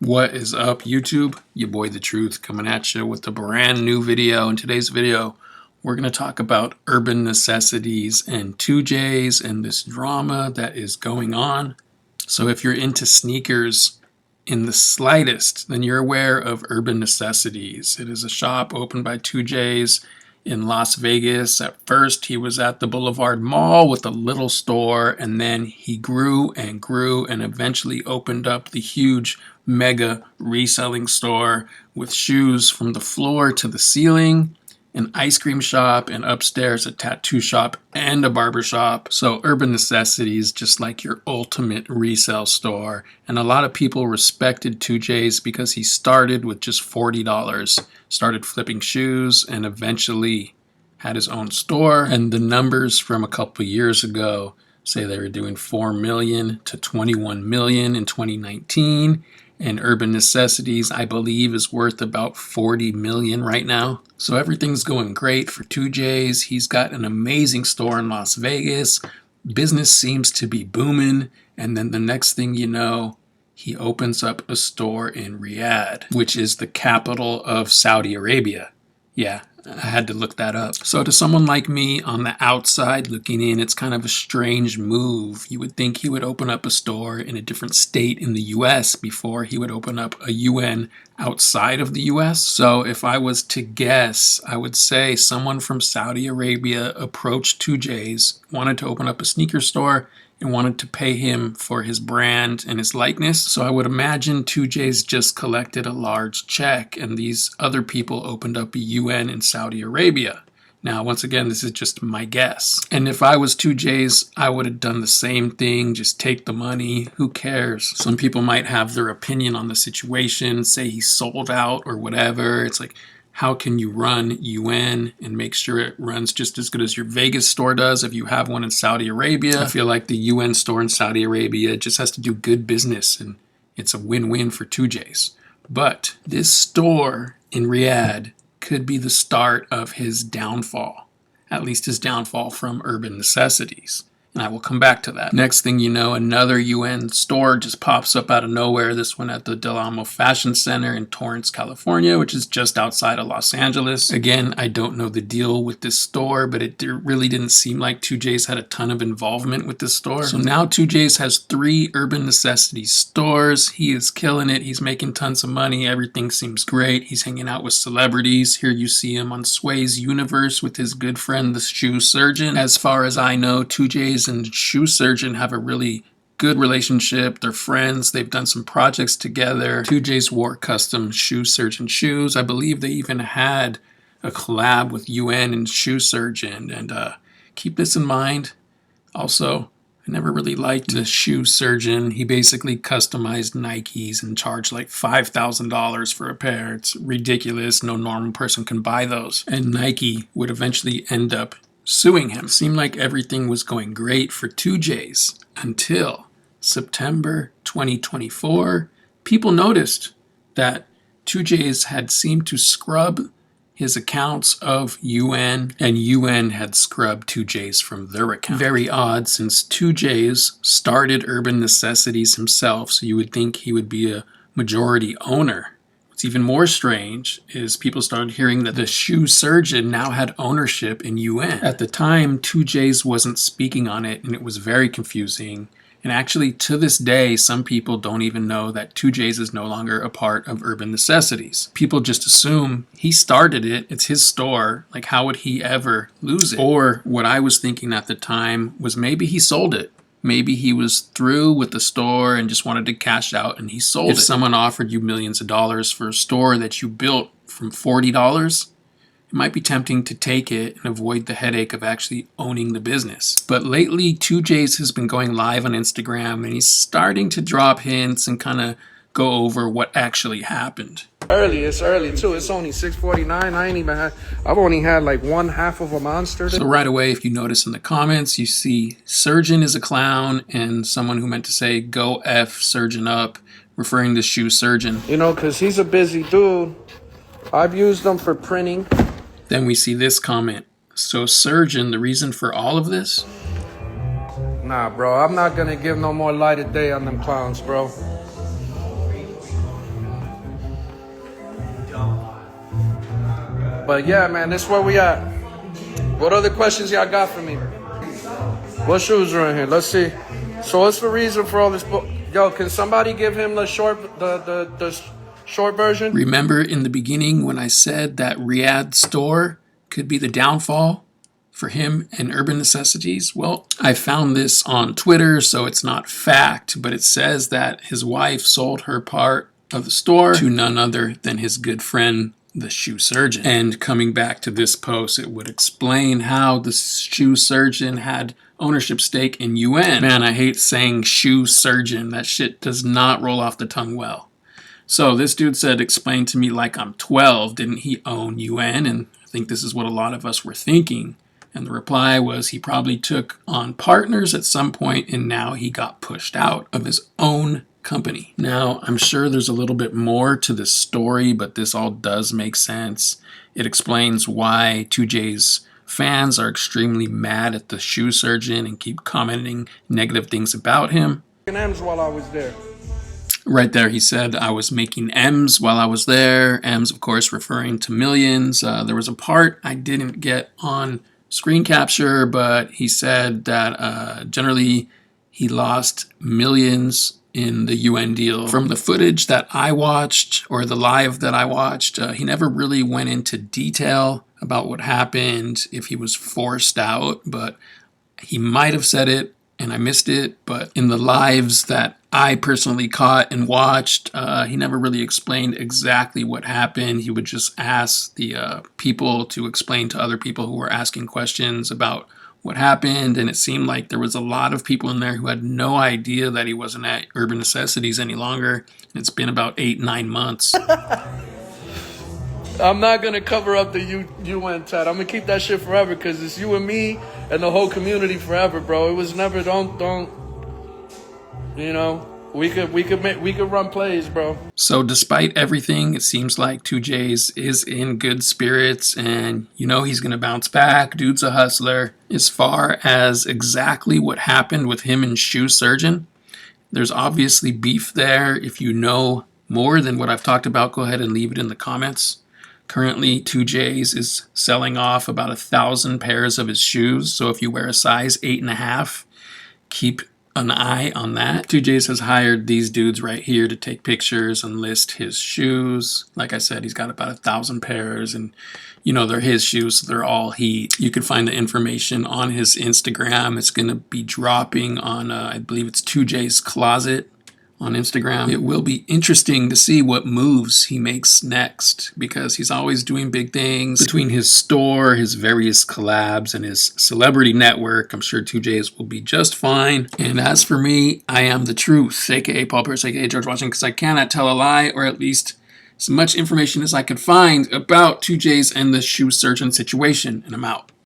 What is up, YouTube? Your boy The Truth coming at you with a brand new video. In today's video, we're going to talk about urban necessities and 2Js and this drama that is going on. So if you're into sneakers in the slightest, then you're aware of Urban Necessities. It is a shop opened by 2Js in Las Vegas. At first, he was at the Boulevard Mall with a little store, and then he grew and grew and eventually opened up the huge mega reselling store with shoes from the floor to the ceiling, an ice cream shop, and upstairs a tattoo shop and a barber shop. So Urban Necessities, just like your ultimate resale store. And a lot of people respected 2Js because he started with just $40, started flipping shoes, and eventually had his own store. And the numbers from a couple years ago say they were doing 4 million to 21 million in 2019. And Urban Necessities, I believe, is worth about 40 million right now. So everything's going great for 2Js. He's got an amazing store in Las Vegas. Business seems to be booming. And then the next thing you know, he opens up a store in Riyadh, which is the capital of Saudi Arabia. Yeah, I had to look that up. So to someone like me on the outside looking in, it's kind of a strange move. You would think he would open up a store in a different state in the US before he would open up a UN outside of the US. So if I was to guess, I would say someone from Saudi Arabia approached 2Js, wanted to open up a sneaker store, and wanted to pay him for his brand and his likeness. So I would imagine 2Js just collected a large check and these other people opened up a UN in Saudi Arabia. Now, once again, this is just my guess. And if I was 2Js, I would have done the same thing, just take the money, who cares? Some people might have their opinion on the situation, say he sold out or whatever. It's like, how can you run UN and make sure it runs just as good as your Vegas store does if you have one in Saudi Arabia? I feel like the UN store in Saudi Arabia just has to do good business and it's a win-win for 2Js. But this store in Riyadh could be the start of his downfall, at least his downfall from Urban Necessities. And I will come back to that. Next thing you know, another UN store just pops up out of nowhere. This one at the Del Amo Fashion Center in Torrance, California, which is just outside of Los Angeles. Again, I don't know the deal with this store, but it really didn't seem like 2Js had a ton of involvement with this store. So now 2Js has 3 Urban Necessities stores. He is killing it. He's making tons of money. Everything seems great. He's hanging out with celebrities. Here you see him on Sway's Universe with his good friend, the shoe surgeon. As far as I know, 2Js and shoe surgeon have a really good relationship. They're friends. They've done some projects together. 2Js wore custom shoe surgeon shoes. I believe they even had a collab with UN and shoe surgeon. And keep this in mind. Also, I never really liked the shoe surgeon. He basically customized Nikes and charged like $5,000 for a pair. It's ridiculous. No normal person can buy those. And Nike would eventually end up suing him. Seemed like everything was going great for 2Js until September 2024. People noticed that 2Js had seemed to scrub his accounts of UN, and UN had scrubbed 2Js from their account. Very odd, since 2Js started Urban Necessities himself, so you would think he would be a majority owner. What's even more strange is people started hearing that the shoe surgeon now had ownership in UN. At the time, 2Js wasn't speaking on it, and it was very confusing. And actually, to this day, some people don't even know that 2Js is no longer a part of Urban Necessities. People just assume he started it, it's his store, like how would he ever lose it? Or what I was thinking at the time was maybe he sold it. Maybe he was through with the store and just wanted to cash out and he sold it. If someone offered you millions of dollars for a store that you built from $40, it might be tempting to take it and avoid the headache of actually owning the business. But lately, 2Js has been going live on Instagram and he's starting to drop hints and kind of go over what actually happened. It's early too. It's only 6:49. I've only had like one half of a Monster. So right away, if you notice in the comments, you see surgeon is a clown and someone who meant to say go F surgeon up, referring to shoe surgeon. You know, because he's a busy dude. I've used them for printing. Then we see this comment. So surgeon, the reason for all of this? Nah, bro, I'm not gonna give no more light of day on them clowns, bro. But yeah, man, this is where we at. What other questions y'all got for me? What shoes are in here? Let's see. So what's the reason for all this book? Yo, can somebody give him the short version? Remember in the beginning when I said that Riyadh store could be the downfall for him and Urban Necessities? Well, I found this on Twitter, so it's not fact, but it says that his wife sold her part of the store to none other than his good friend, the shoe surgeon. And coming back to this post, it would explain how the shoe surgeon had ownership stake in UN. Man, I hate saying shoe surgeon. That shit does not roll off the tongue well. So this dude said, explain to me like I'm 12. Didn't he own UN? And I think this is what a lot of us were thinking. And the reply was he probably took on partners at some point and now he got pushed out of his own company. Now, I'm sure there's a little bit more to this story, but this all does make sense. It explains why 2J's fans are extremely mad at the shoe surgeon and keep commenting negative things about him. M's while I was there. Right there, he said, I was making M's while I was there. M's, of course, referring to millions. There was a part I didn't get on screen capture, but he said that generally he lost millions in the UN deal. From the footage that I watched, or the live that I watched, he never really went into detail about what happened, if he was forced out, but he might have said it and I missed it. But in the lives that I personally caught and watched, he never really explained exactly what happened. He would just ask the people to explain to other people who were asking questions about what happened, and it seemed like there was a lot of people in there who had no idea that he wasn't at Urban Necessities any longer. It's been about 8-9 months. I'm not gonna cover up the UN tat. I'm gonna keep that shit forever because it's you and me and the whole community forever, bro. It was never don't. You know, we could run plays, bro. So despite everything, it seems like 2Js is in good spirits, and you know he's gonna bounce back. Dude's a hustler. As far as exactly what happened with him and shoe surgeon, there's obviously beef there. If you know more than what I've talked about, go ahead and leave it in the comments. Currently, 2Js is selling off about 1,000 pairs of his shoes. So if you wear a size 8.5, keep an eye on that. 2Js has hired these dudes right here to take pictures and list his shoes. Like I said, he's got about 1,000 pairs, and you know they're his shoes, so they're all heat. You can find the information on his Instagram. It's going to be dropping on, I believe it's 2J's Closet on Instagram. It will be interesting to see what moves he makes next, because he's always doing big things. Between his store, his various collabs, and his celebrity network, I'm sure 2Js will be just fine. And as for me, I am the truth, aka Paul Pierce, aka George Washington, because I cannot tell a lie, or at least as much information as I could find about 2Js and the shoe surgeon situation. And I'm out.